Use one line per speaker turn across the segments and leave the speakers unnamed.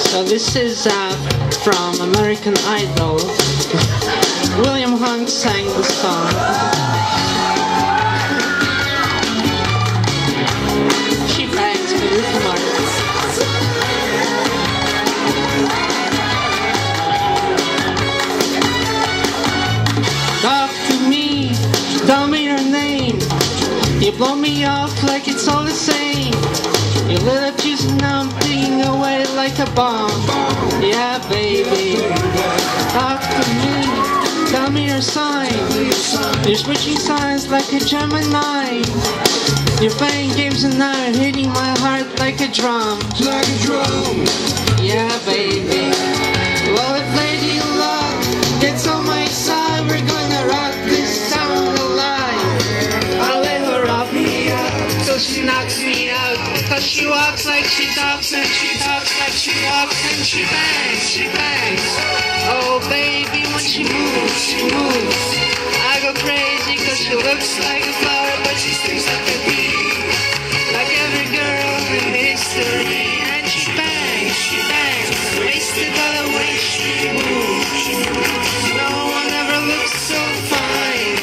So this is from American Idol. William Hunt sang the song. She bangs for Ricky Martin. Talk to me, tell me your name. You blow me off like it's all the same. You lit up just now, I'm thinking away like a bomb. Yeah, baby. Talk to me, tell me your sign. You're switching signs like a Gemini. You're playing games and now you're hitting my heart like a drum.
Like a drum.
Yeah, baby. Well, if Lady Love gets on my side, we're gonna rock this town alive. I'll let her rock me out till she knocks me out. Cause she walks like she talks and she talks like she walks and she bangs, she bangs. Oh baby, when she moves, she moves. I go crazy cause she looks like a flower but she stings like a bee. Like every girl in history. And she bangs, wasted by the way she moves. No one ever looks so fine.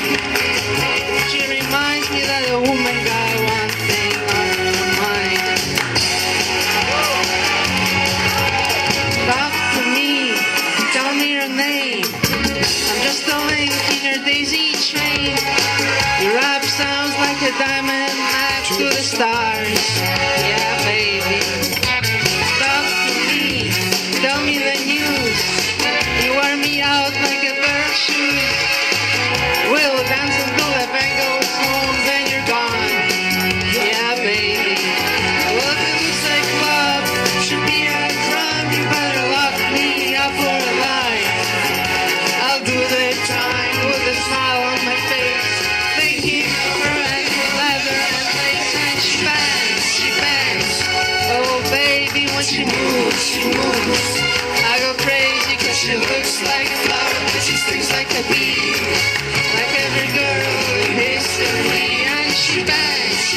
She reminds me that a woman got one thing on her mind. Talk to me, tell me your name. I'm just a link in your daisy chain. Your rap sounds like a diamond map to the stars. Yeah, baby. Talk to me, tell me the news. You wear me out like a pair of shoes. We'll dance until the band goes home, then you're gone. Yeah, baby. Well, if it looks like love should be a crime, you better lock me up for life. I'll do the time with a smile on my face, thinking of her ankle leather and lace. And she bangs, she bangs. Oh baby, when she moves, she moves. I go crazy cause she looks like a flower but she stings like a bee. Like every girl in history. And she bangs,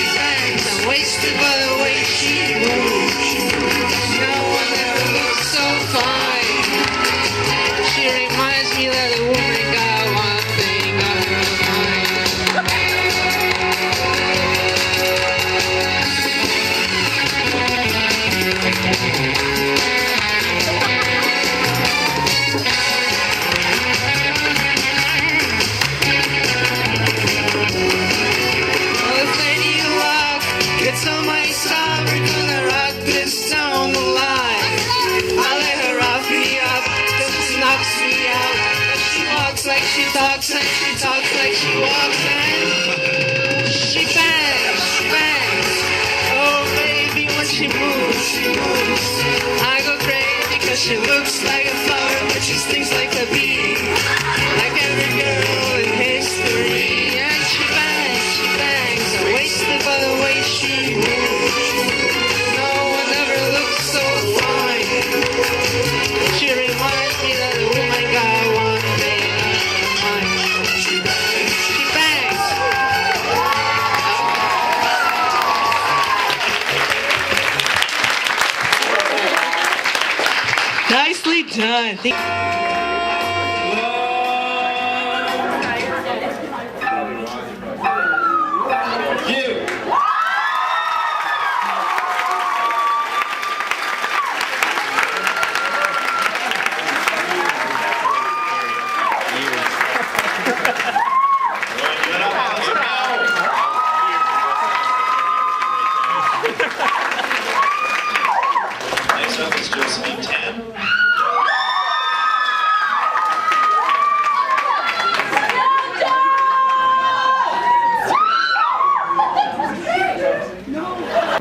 I'm wasted by the way she moves. No one ever looks so fine. She reminds me that a woman got one thing on her mind. Well, if Lady Luck gets on my side, we're gonna rock this town alive. I'll let her rock me up till she knocks me out. But she walks like she talks and she talks like she walks and she bangs, she bangs. Oh baby, when she moves, she moves. I go crazy cause she looks like a flower but she stings like a bee. Like every girl in history. And she bangs, I'm wasted by the way she moves. No one ever looks so fine. She reminds me that a woman got one thing on her mind. She bangs, she bangs. Nicely done.
Years.